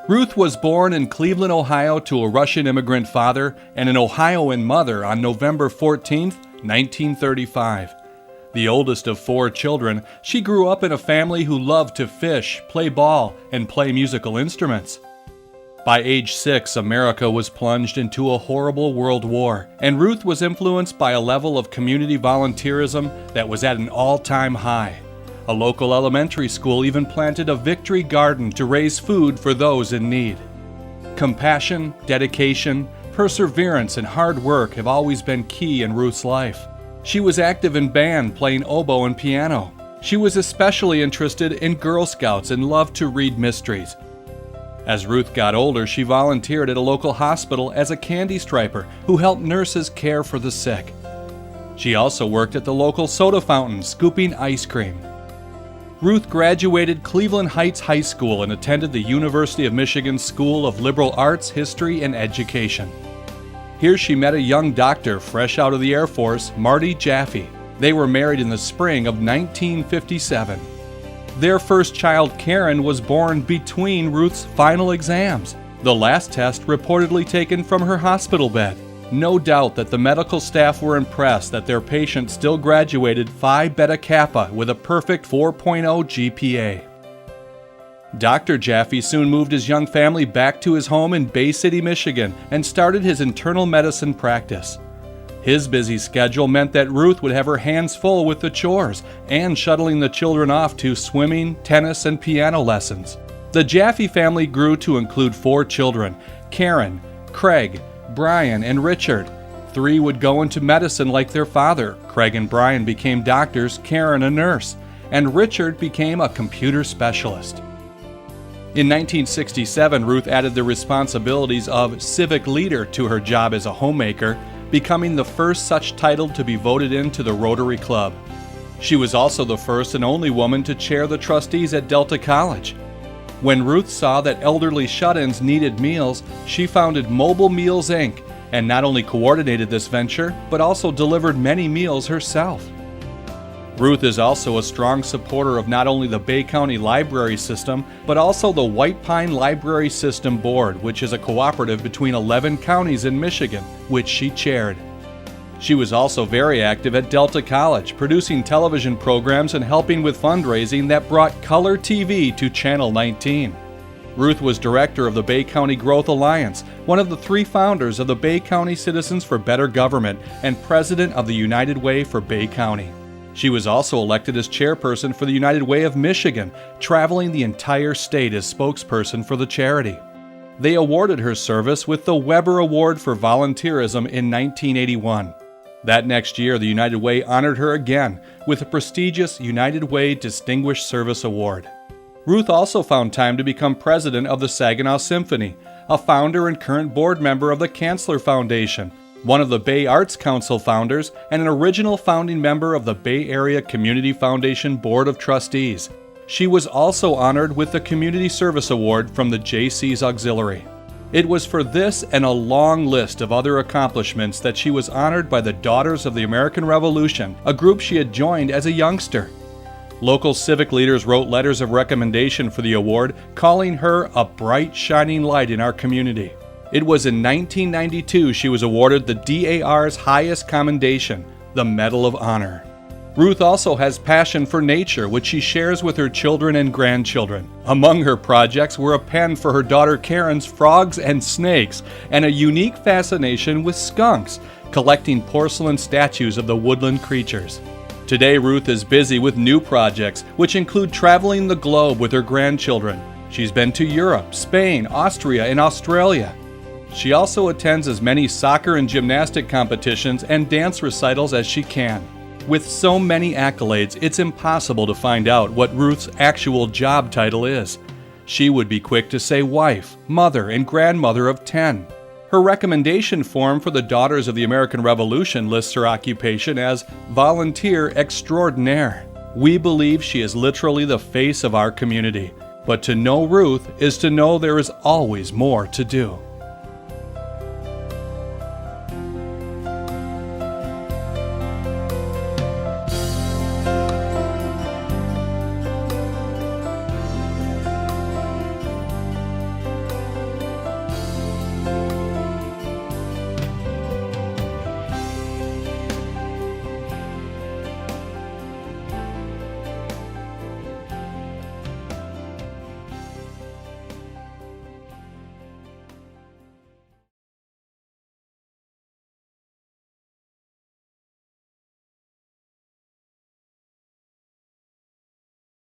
Ruth was born in Cleveland, Ohio to a Russian immigrant father and an Ohioan mother on November 14, 1935. The oldest of 4 children, she grew up in a family who loved to fish, play ball, and play musical instruments. By age 6, America was plunged into a horrible world war, and Ruth was influenced by a level of community volunteerism that was at an all-time high. A local elementary school even planted a victory garden to raise food for those in need. Compassion, dedication, perseverance, and hard work have always been key in Ruth's life. She was active in band, playing oboe and piano. She was especially interested in Girl Scouts and loved to read mysteries. As Ruth got older, she volunteered at a local hospital as a candy striper who helped nurses care for the sick. She also worked at the local soda fountain, scooping ice cream. Ruth graduated Cleveland Heights High School and attended the University of Michigan School of Liberal Arts, History, and Education. Here she met a young doctor fresh out of the Air Force, Marty Jaffe. They were married in the spring of 1957. Their first child, Karen, was born between Ruth's final exams, the last test reportedly taken from her hospital bed. No doubt that the medical staff were impressed that their patient still graduated Phi Beta Kappa with a perfect 4.0 GPA. Dr. Jaffe soon moved his young family back to his home in Bay City, Michigan, and started his internal medicine practice. His busy schedule meant that Ruth would have her hands full with the chores and shuttling the children off to swimming, tennis, and piano lessons. The Jaffe family grew to include 4 children: Karen, Craig, Brian, and Richard. 3 would go into medicine like their father. Craig and Brian became doctors, Karen a nurse, and Richard became a computer specialist. In 1967, Ruth added the responsibilities of civic leader to her job as a homemaker, becoming the first such title to be voted into the Rotary Club. She was also the first and only woman to chair the trustees at Delta College. When Ruth saw that elderly shut-ins needed meals, she founded Mobile Meals, Inc., and not only coordinated this venture, but also delivered many meals herself. Ruth is also a strong supporter of not only the Bay County Library System, but also the White Pine Library System Board, which is a cooperative between 11 counties in Michigan, which she chaired. She was also very active at Delta College, producing television programs and helping with fundraising that brought color TV to Channel 19. Ruth was director of the Bay County Growth Alliance, one of the 3 founders of the Bay County Citizens for Better Government, and president of the United Way for Bay County. She was also elected as chairperson for the United Way of Michigan, traveling the entire state as spokesperson for the charity. They awarded her service with the Weber Award for Volunteerism in 1981. That next year, the United Way honored her again with the prestigious United Way Distinguished Service Award. Ruth also found time to become president of the Saginaw Symphony, a founder and current board member of the Kanzler Foundation, one of the Bay Arts Council founders, and an original founding member of the Bay Area Community Foundation Board of Trustees. She was also honored with the Community Service Award from the J.C.'s Auxiliary. It was for this and a long list of other accomplishments that she was honored by the Daughters of the American Revolution, a group she had joined as a youngster. Local civic leaders wrote letters of recommendation for the award, calling her a bright, shining light in our community. It was in 1992 she was awarded the DAR's highest commendation, the Medal of Honor. Ruth also has passion for nature, which she shares with her children and grandchildren. Among her projects were a pen for her daughter Karen's frogs and snakes, and a unique fascination with skunks, collecting porcelain statues of the woodland creatures. Today, Ruth is busy with new projects, which include traveling the globe with her grandchildren. She's been to Europe, Spain, Austria, and Australia. She also attends as many soccer and gymnastic competitions and dance recitals as she can. With so many accolades, it's impossible to find out what Ruth's actual job title is. She would be quick to say wife, mother, and grandmother of 10. Her recommendation form for the Daughters of the American Revolution lists her occupation as volunteer extraordinaire. We believe she is literally the face of our community. But to know Ruth is to know there is always more to do.